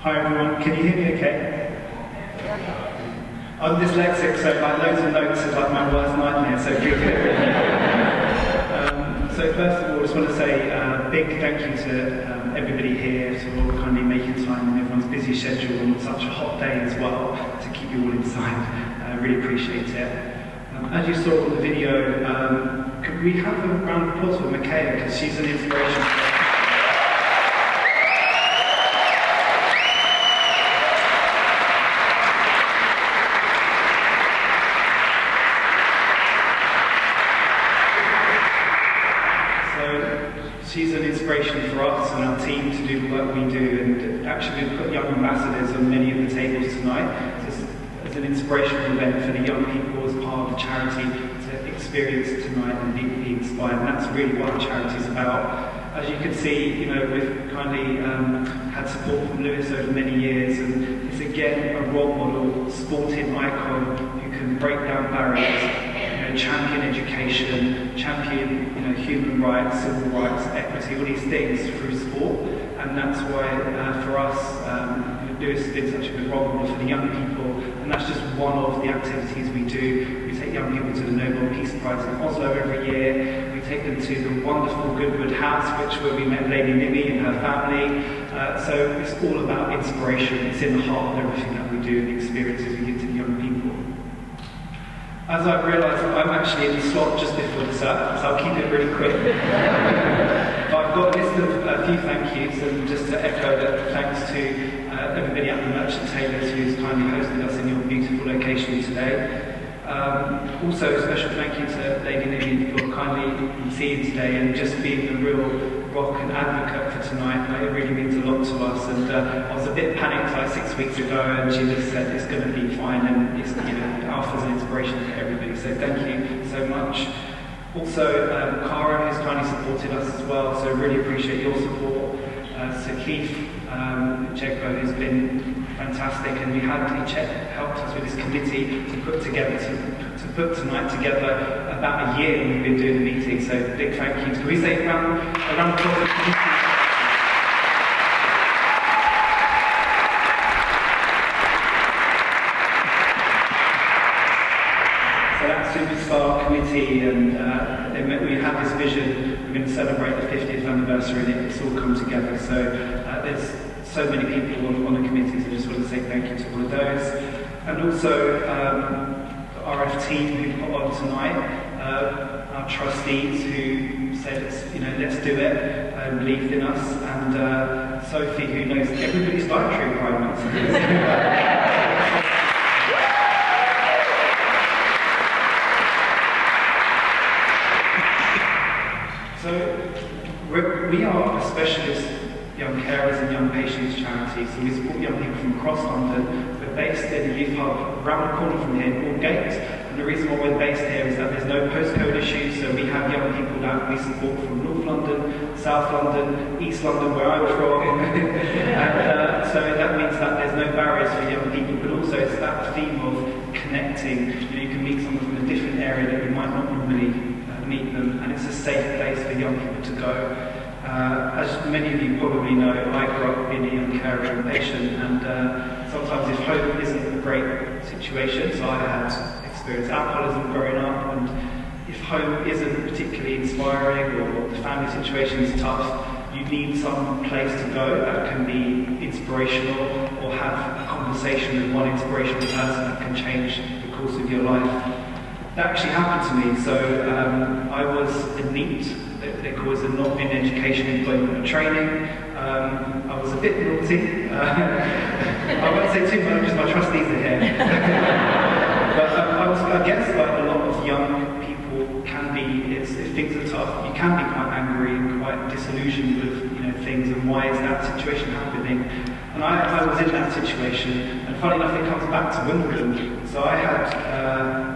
Hi everyone, can you hear me okay? I'm dyslexic, so like loads of notes is like my worst nightmare, so please hear me. So first of all, I just want to say a big thank you to everybody here for kindly making time in everyone's busy schedule on such a hot day as well to keep you all inside. I really appreciate it. As you saw on the video, could we have a round of applause for Michaela, because she's an inspiration. She's an inspiration for us and our team to do the work we do, and actually we've put young ambassadors on many of the tables tonight just as an inspirational event for the young people as part of the charity to experience tonight and be inspired, and that's really what our charity is about. As you can see, you know, we've kindly had support from Lewis over many years, and it's again a role model, sporting icon who can break down barriers, champion education, champion human rights, civil rights, equity, all these things through sport, and that's why for us, Lewis has been such a good role model for the young people, and that's just one of the activities we do. We take young people to the Nobel Peace Prize in Oslo every year. We take them to the wonderful Goodwood House, where we met Lady Nimmy and her family. So it's all about inspiration. It's in the heart of everything that we do and the experiences we give to the young people. As I've realised, I'm actually in the slot just before dessert, so I'll keep it really quick. But I've got a list of a few thank yous, and just to echo that, thanks to everybody at the Merchant Tailors who's kindly hosted us in your beautiful location today. Also, a special thank you to Lady Nimmy for kindly seeing today and just being the real rock and advocate for tonight. Like, it really means a lot to us, and I was a bit panicked like 6 weeks ago, and she just said it's going to be fine, and it's, Alpha's an inspiration for everybody, so thank you so much. Also, Cara, who's kindly supported us as well, so really appreciate your support. So Keith Jegbo, who's been fantastic, and he helped us with this committee to put together, to put tonight together about a year when we've been doing the meeting, so big thank you. Can we say a round of applause for the committee? So that superstar committee, and we had this vision. We're going to celebrate the 50th anniversary, and it's all come together. So there's so many people on the committees. I just want to say thank you to all of those, and also the RF team who put on tonight, our trustees who said let's do it, and believed in us, and Sophie, who knows everybody's dietary requirements. So we are a specialist young carers and young patients charity, so we support young people from across London. We're based in the Youth Hub around the corner from here in Aldgate, and the reason why we're based here is that there's no postcode issues, so we have young people that we support from North London, South London, East London, where I'm from, and so that means that there's no barriers for young people, but also it's that theme of connecting. You can meet someone from a different area that you might not normally meet them, and it's a safe place for young people to go. As many of you probably know, I grew up being a young carer and patient, and sometimes if home isn't a great situation, so I had experienced alcoholism growing up, and if home isn't particularly inspiring or the family situation is tough, you need some place to go that can be inspirational or have a conversation with one inspirational person that can change the course of your life. That actually happened to me. So I was in NEET, they call it a not in education, employment and training. I was a bit naughty. I won't say too much because my trustees are here. But I guess like a lot of young people can be, if things are tough, you can be quite angry and quite disillusioned with things, and why is that situation happening? And I was in that situation, and funny enough, it comes back to Wimbledon. So I had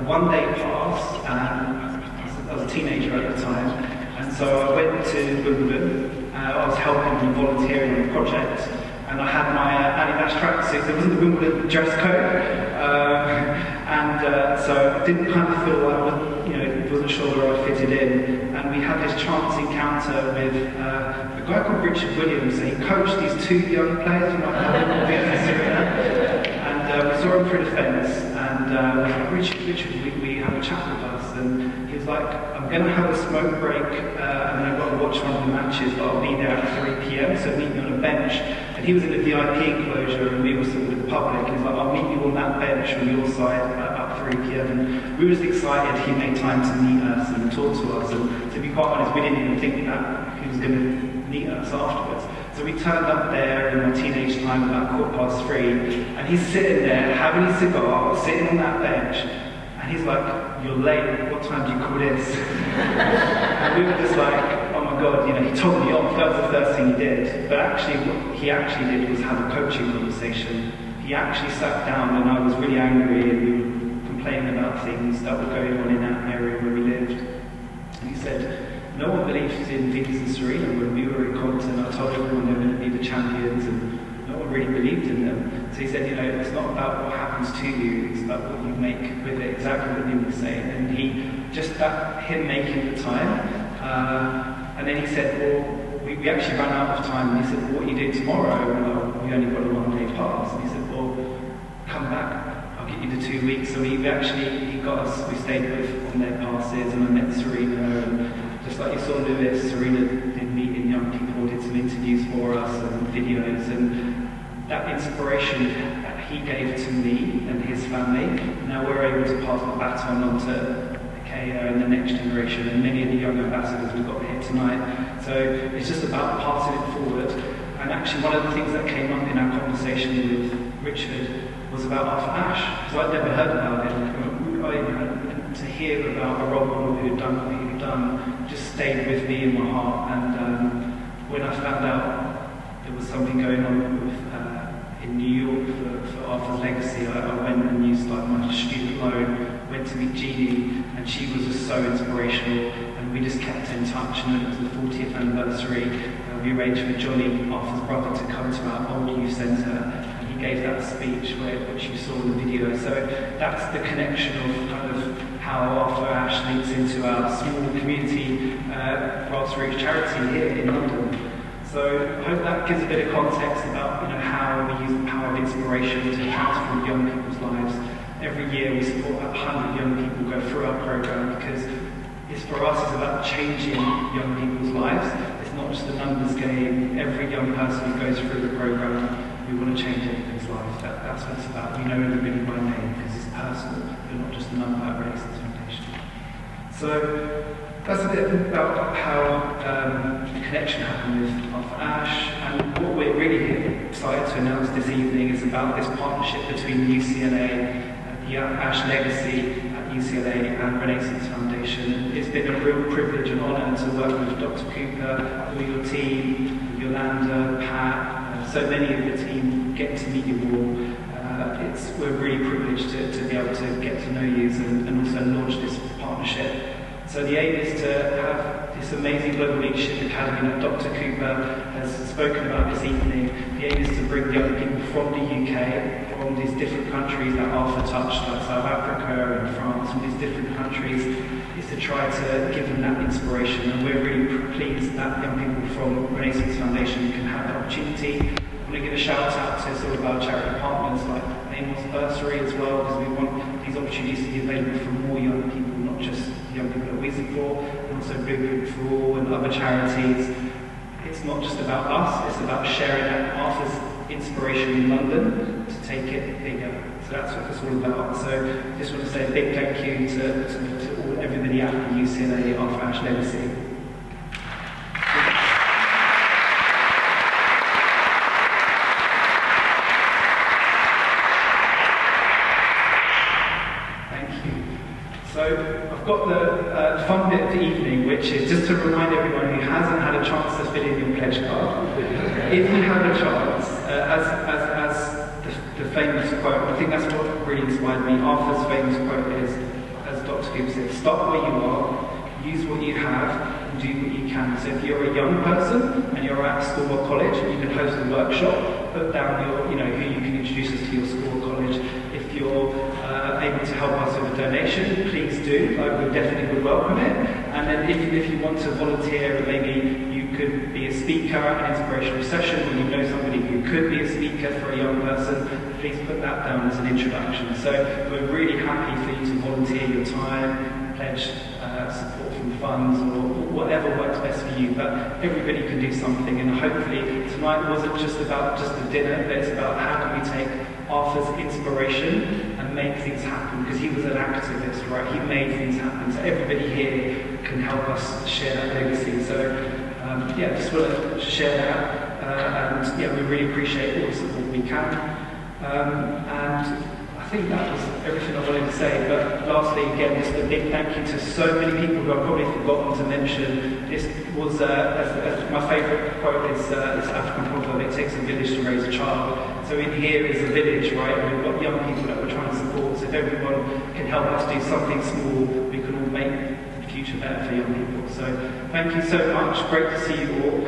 a one-day pass, and I was a teenager at the time, and so I went to Wimbledon. I was helping and volunteering on a project, and I had my Adidas tracksuit. There wasn't the Wimbledon dress code, and so I didn't kind of feel like wasn't sure where I fitted in. And we we had this chance encounter with a guy called Richard Williams. He coached these 2 young players, you might know him, and we saw him through the fence, and we were like, Richard, we have a chat with us, and he was like, I'm going to have a smoke break, and then I've got to watch one of the matches, but I'll be there at 3 p.m, so meet me on a bench. And he was in the VIP enclosure, and we were sort of the public, and he's like, I'll meet you on that bench on your side at about 3 p.m, and we were just excited he made time to meet us and talk to us, and to be quite honest, we didn't even think that he was going to meet us afterwards. So we turned up there in my teenage time about 3:15, and he's sitting there having a cigar, sitting on that bench, and he's like, you're late, what time do you call this? And we were just like, oh my God, he told me off, that was the first thing he did. But actually, what he actually did was have a coaching conversation. He actually sat down, and I was really angry, and we were complaining about things that were going on in that area where we lived. And he said, no one believed in Venus and Serena when we were in Compton. I told everyone they were going to be the champions, and no one really believed in them. So he said, it's not about what happens to you, it's about what you make with it, exactly what you were saying. And him making the time, and then he said, well, we actually ran out of time, and he said, well, what are you doing tomorrow? And we only got a 1-day pass. And he said, well, come back, I'll get you the 2 weeks. So he got us, we stayed with on their passes, and I met Serena, and just like you saw Lewis, Serena did meeting young people, did some interviews for us and videos, and that inspiration that he gave to me and his family, now we're able to pass the baton on to Kaya and the next generation, and many of the young ambassadors we've got here tonight. So it's just about passing it forward. And actually one of the things that came up in our conversation with Richard was about Ashe, because I'd never heard about it. And to hear about a role model who had done what he had done just stayed with me in my heart. And when I found out there was something going on with, in New York for Arthur's legacy, I went and used my student loan, went to meet Jeannie, and she was just so inspirational, and we just kept in touch. And it was the 40th anniversary. We arranged for Johnny, Arthur's brother, to come to our old youth centre, and he gave that speech which you saw in the video. So that's the connection of kind of how Arthur Ashe links into our small community grassroots charity here in London. So I hope that gives a bit of context about how we use the power of inspiration to transform young people's lives. Every year we support about 100 young people go through our programme, because for us it's about changing young people's lives. It's not just a numbers game. Every young person who goes through the programme, we want to change everybody's life. That's what it's about. We know everybody by name because it's personal. You're not just a number at Renaissance Foundation. So that's a bit about how the connection happened with Arthur Ashe, and what we're really excited to announce this evening is about this partnership between UCLA, the Ashe Legacy at UCLA, and Renaissance Foundation. It's been a real privilege and honour to work with Dr. Cooper, all your team, Yolanda, Pat, so many of the team, getting to meet you all. We're really privileged to be able to get to know you and also launch this partnership. So the aim is to have this amazing Global Leadership Academy that Dr. Cooper has spoken about this evening. The aim is to bring young people from the UK, from these different countries that Arthur touched, like South Africa and France, from these different countries, is to try to give them that inspiration. And we're really pleased that young people from Renaissance Foundation can have that opportunity. I want to give a shout out to some of our charity partners like Amos Bursary as well, because we want these opportunities to be available for more young people, not just young people that we support, and also Blueprint for All and other charities. It's not just about us, it's about sharing that Arthur's inspiration in London to take it bigger. So that's what it's all about. So I just want to say a big thank you to everybody at the UCLA Arthur Ashe Legacy. So I've got the fun bit of the evening, which is just to remind everyone who hasn't had a chance to fill in your pledge card. If you have a chance, as the famous quote, I think that's what really inspired me. Arthur's famous quote is, as Dr. Cooper said, start where you are, use what you have, and do what you can. So if you're a young person and you're at school or college, you can host a workshop, put down who you can introduce us to your school or college. If you're able to help us with a donation, please do. We definitely would welcome it. And then if you want to volunteer, maybe you could be a speaker at an inspirational session, or you know somebody who could be a speaker for a young person, please put that down as an introduction. So we're really happy for you to volunteer your time, pledge support from funds, or whatever works best for you, but everybody can do something, and hopefully tonight wasn't just about just the dinner, but it's about how can we take Arthur's inspiration and make things happen, because he was an activist, right? He made things happen, so everybody here can help us share that legacy. So yeah, just want to share that, and yeah, we really appreciate all the support we can, and I think that was everything I wanted to say. But lastly, again, just a big thank you to so many people who I've probably forgotten to mention. This was, as my favourite quote is this African proverb, it takes a village to raise a child. So in here is a village, right? And we've got young people that we're trying to support. So if everyone can help us do something small, we can all make the future better for young people. So thank you so much. Great to see you all.